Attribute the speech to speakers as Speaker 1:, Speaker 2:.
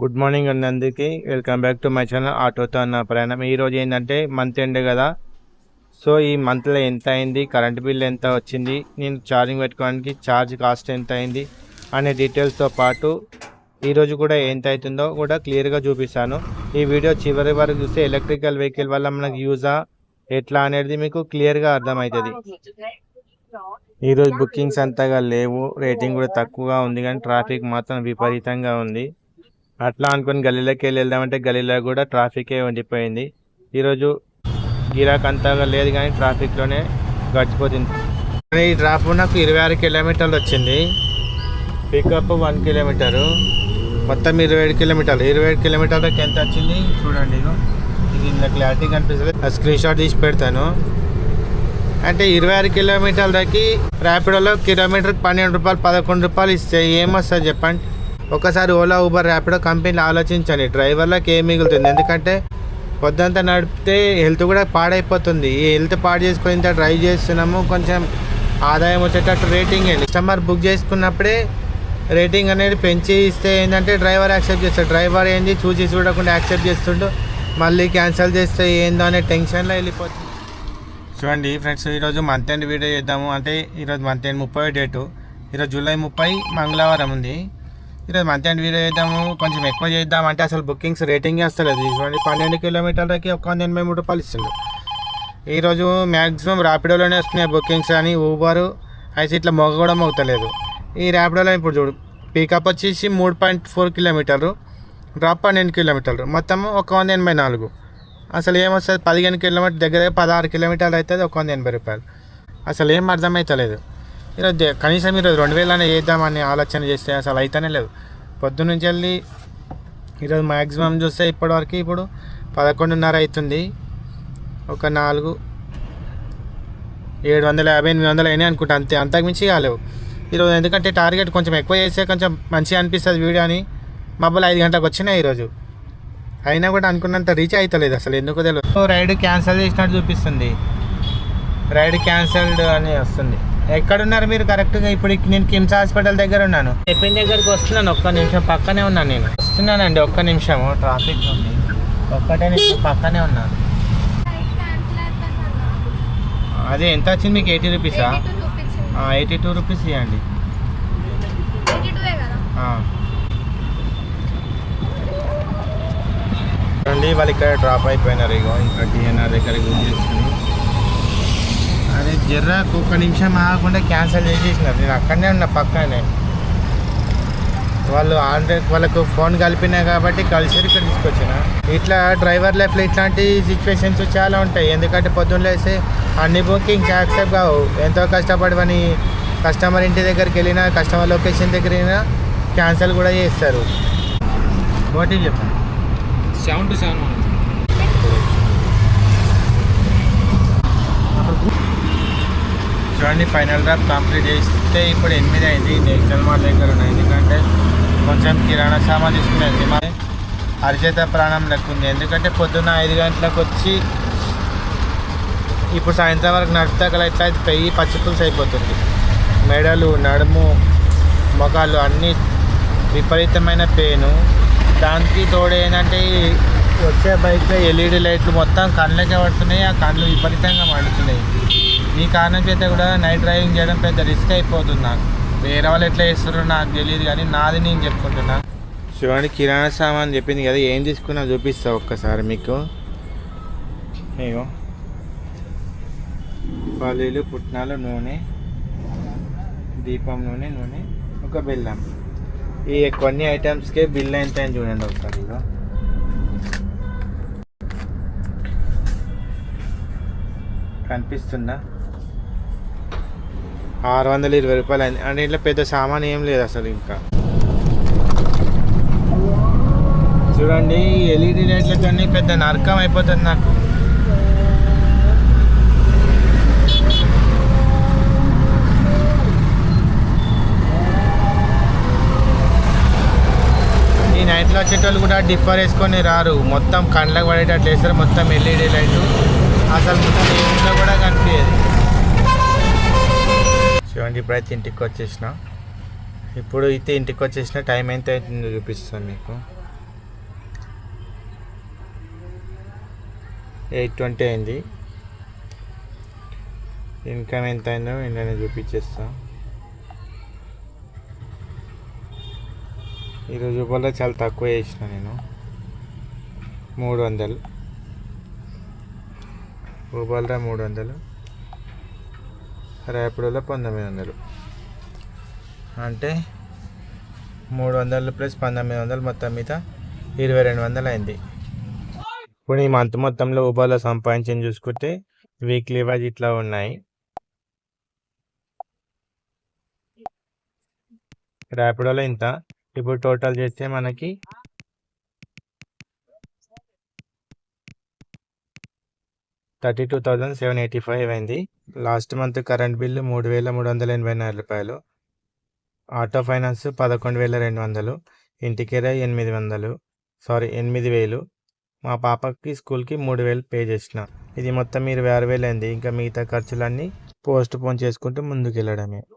Speaker 1: Good morning అండి అందరికీ. Welcome back to my channel ఆటోతో అన్న ప్రయాణం. ఈరోజు ఏంటంటే మంత్ ఎండ్ కదా, సో ఈ మంత్లో ఎంత అయింది, కరెంట్ బిల్ ఎంత వచ్చింది, నేను ఛార్జింగ్ పెట్టుకోవడానికి ఛార్జ్ కాస్ట్ ఎంత అయింది అనే డీటెయిల్స్తో పాటు ఈరోజు కూడా ఎంత అవుతుందో కూడా క్లియర్గా చూపిస్తాను. ఈ వీడియో చివరి వరకు చూస్తే ఎలక్ట్రికల్ వెహికల్ వల్ల మనకు యూజా ఎట్లా అనేది మీకు క్లియర్గా అర్థమవుతుంది. ఈరోజు బుకింగ్స్ అంతగా లేవు, రేటింగ్ కూడా తక్కువగా ఉంది, కానీ ట్రాఫిక్ మాత్రం విపరీతంగా ఉంది. అట్లా అనుకుని గల్లీలోకి వెళ్దామంటే గల్లీలో కూడా ట్రాఫికే ఉండిపోయింది. ఈరోజు గిరాక్ అంతగా లేదు, కానీ ట్రాఫిక్లోనే గడిచిపోతుంది. ఈ డ్రాప్ నాకు 26 కిలోమీటర్లు వచ్చింది. పికప్ 1 కిలోమీటరు, మొత్తం 27 కిలోమీటర్లు. 27 కిలోమీటర్లకి ఎంత వచ్చింది చూడండి. ఇది ఇందులో క్లారిటీ కనిపిస్తుంది, స్క్రీన్ షాట్ తీసి పెడతాను. అంటే 26 కిలోమీటర్లకి ర్యాపిడోలో కిలోమీటర్కి 12 రూపాయలు 11 రూపాయలు ఇస్తే ఏమొస్తుంది చెప్పండి. ఒకసారి ఓలా ఊబర్ ర్యాపిడో కంపెనీలు ఆలోచించండి, డ్రైవర్లకు ఏం మిగులుతుంది. ఎందుకంటే పొద్దంతా నడిపితే హెల్త్ కూడా పాడైపోతుంది. ఈ హెల్త్ పాడు చేసుకొని ఇంత డ్రైవ్ చేస్తున్నాము, కొంచెం ఆదాయం వచ్చేటట్టు రేటింగ్ ఏంటి. కస్టమర్ బుక్ చేసుకున్నప్పుడే రేటింగ్ అనేది పెంచి ఇస్తే ఏంటంటే డ్రైవర్ యాక్సెప్ట్ చేస్తాడు. డ్రైవర్ ఏంది చూసి చూడకుండా యాక్సెప్ట్ చేస్తుంటూ మళ్ళీ క్యాన్సిల్ చేస్తే ఏందో అనే టెన్షన్లో వెళ్ళిపోతుంది. చూడండి ఫ్రెండ్స్, ఈరోజు మంత్ ఎండ్ వీడియో చేద్దాము. అంటే ఈరోజు మంత్ ఎండ్ 30 డేటు, ఈరోజు జూలై 30 మంగళవారం ఉంది. ఈరోజు మంత్ ఎండ్ వీడియో చేద్దాము, కొంచెం ఎక్కువ చేద్దామంటే అసలు బుకింగ్స్ రేటింగ్ వస్తలేదు. చూడండి 12 కిలోమీటర్లకి 183 రూపాయలు ఇస్తుంది. ఈరోజు మ్యాక్సిమం ర్యాపిడోలోనే వస్తున్నాయి బుకింగ్స్, అని ఊబరు అయితే ఇట్లా మొగ కూడా మోగుతలేదు. ఈ ర్యాపిడోలో ఇప్పుడు చూడు, పికప్ వచ్చేసి 3.4 కిలోమీటర్లు, డ్రాప్ 12 కిలోమీటర్లు, మొత్తము 184. అసలు ఏమొస్తుంది 15 కిలోమీటర్ దగ్గర 16 కిలోమీటర్లు అవుతుంది, 180 రూపాయలు. అసలు ఏం అర్థమవుతలేదు. ఈరోజు కనీసం ఈరోజు 2000 చేద్దామని ఆలోచన చేస్తే అసలు అయితేనే లేదు. పొద్దున్నుంచి వెళ్ళి ఈరోజు మ్యాక్సిమం చూస్తే ఇప్పటివరకు ఇప్పుడు 11:30 అవుతుంది. ఒక 4 750 800 అయినాయి అనుకుంటా, అంతే, అంతకుమించి కాలేవు ఈరోజు. ఎందుకంటే టార్గెట్ కొంచెం ఎక్కువ చేస్తే కొంచెం మంచిగా అనిపిస్తుంది వీడియో అని మబ్బులు 5 గంటలకు వచ్చినాయి ఈరోజు. అయినా కూడా అనుకున్నంత రీచ్ అవుతలేదు, అసలు ఎందుకు తెలియదు. రైడ్ క్యాన్సిల్ చేసినట్టు చూపిస్తుంది, రైడ్ క్యాన్సిల్డ్ అని వస్తుంది. ఎక్కడున్నారు మీరు కరెక్ట్గా? ఇప్పుడు నేను కిమ్స్ హాస్పిటల్ దగ్గర ఉన్నాను, చెప్పిన దగ్గరికి వస్తున్నాను. ఒక్క నిమిషం పక్కనే ఉన్నాను, నేను వస్తున్నానండి. ఒక్క నిమిషము, ట్రాఫిక్ ఉంది, ఒక్కటే నిమిషం పక్కనే ఉన్నాను. అదే ఎంత వచ్చింది మీకు? 80 రూపీసా? 82 రూపీస్ ఇవ్వండి. రండి, వాళ్ళు ఇక్కడ డ్రాప్ అయిపోయినారు. ఇగో ఇంకా టీఎన్ఆర్ దగ్గరికి బుక్ చేసుకుని అదే జర్రాకు ఒక్క నిమిషం ఆగకుండా క్యాన్సిల్ చేసేసినారు. నేను అక్కడనే ఉన్నా పక్కనే. వాళ్ళు ఆల్రెడీ వాళ్ళకు ఫోన్ కలిపినా కాబట్టి కలిసి ఇక్కడ తీసుకొచ్చిన. ఇట్లా డ్రైవర్ లైఫ్లో ఇట్లాంటి సిచ్యువేషన్స్ చాలా ఉంటాయి. ఎందుకంటే పొద్దున్న లేస్తే అన్ని బుకింగ్స్ యాక్సెప్ట్ కావు. ఎంతో కష్టపడి అని కస్టమర్ ఇంటి దగ్గరికి వెళ్ళినా, కస్టమర్ లొకేషన్ దగ్గర వెళ్ళినా క్యాన్సిల్ కూడా చేస్తారు. ఓటీ చెప్పండి.
Speaker 2: 7 to 7.
Speaker 1: చూడండి, ఫైనల్ డ్రాప్ కంప్లీట్ చేస్తే ఇప్పుడు 8 అయింది. నేషనల్ మార్ట్ దగ్గర ఉన్నాయి, ఎందుకంటే కొంచెం కిరాణా సామాన్ తీసుకునేది. మరి అరిచేత ప్రాణం లెక్క ఉంది. ఎందుకంటే పొద్దున్న 5 గంటలకు వచ్చి ఇప్పుడు సాయంత్రం వరకు నడుపుతాకల ఎట్లా అయితే పెయ్యి పచ్చిపులుసు అయిపోతుంది. మెడలు, నడుము, మొఖాలు అన్నీ విపరీతమైన పెయిన్. దానికి తోడు ఏంటంటే వచ్చే బైక్లో ఎల్ఈడి లైట్లు మొత్తం కళ్ళకే పడుతున్నాయి, ఆ కళ్ళు విపరీతంగా మండుతున్నాయి. ఈ కారణం చేత కూడా నైట్ డ్రైవింగ్ చేయడం పెద్ద రిస్క్ అయిపోతుంది నాకు. వేరే వాళ్ళు ఎట్లా చేస్తారో నాకు తెలియదు, కానీ నాది నేను చెప్పుకుంటున్నా. చూడండి, కిరాణా సామాన్ చెప్పింది కదా, ఏం తీసుకున్నా చూపిస్తా ఒక్కసారి మీకు. ఇగో పల్లీలు, పుట్నాలు, నూనె, దీపం నూనె, ఒక బెల్లం. ఈ కొన్ని ఐటమ్స్కే బిల్ ఎంత అని చూడండి ఒకసారి. ఇక కనిపిస్తుందా? 620 రూపాయలు అయింది. అంటే ఇట్లా పెద్ద సామాన్ ఏం లేదు అసలు. ఇంకా చూడండి, ఎల్ఈడి లైట్లతో పెద్ద నరకం అయిపోతుంది నాకు. నైట్లో వచ్చేటోళ్ళు కూడా డిప్పర్ వేసుకొని రారు, మొత్తం కండ్లకు పడేటట్లు వేస్తారు. మొత్తం ఎల్ఈడి లైట్, అసలు మొత్తం ఏమిలో కూడా కనిపించేది. చూడండి, ఇప్పుడైతే ఇంటికి వచ్చేసిన. ఇప్పుడు అయితే ఇంటికి వచ్చేసిన టైం ఎంత అవుతుందో చూపిస్తాను మీకు. 820 అయింది. ఇన్కమ్ ఎంత అయిందో నేను చూపించేస్తా. ఈరోజు వల్ల చాలా తక్కువ చేసిన నేను 300 ఊబర్లో 300, ర్యాపిడోలో 1900, అంటే 300 ప్లస్ 1900 మొత్తం మీద 2200 అయింది. ఇప్పుడు ఈ మంత్ మొత్తంలో ఊబర్లో సంపాదించింది చూసుకుంటే వీక్లీ వైజ్ ఇట్లా ఉన్నాయి. ర్యాపిడోలో ఇంత, ఇప్పుడు టోటల్ చేస్తే మనకి 32,785 అయింది. లాస్ట్ మంత్ కరెంట్ బిల్లు 3,384 రూపాయలు, ఆటో ఫైనాన్స్ 11,200, ఇంటి కిరాయి 8,000, మా పాపకి స్కూల్కి 3,000 పే చేసిన. ఇది మొత్తం 26,000 అయింది. ఇంకా మిగతా ఖర్చులన్నీ పోస్ట్ పోన్ చేసుకుంటూ ముందుకు వెళ్ళడమే.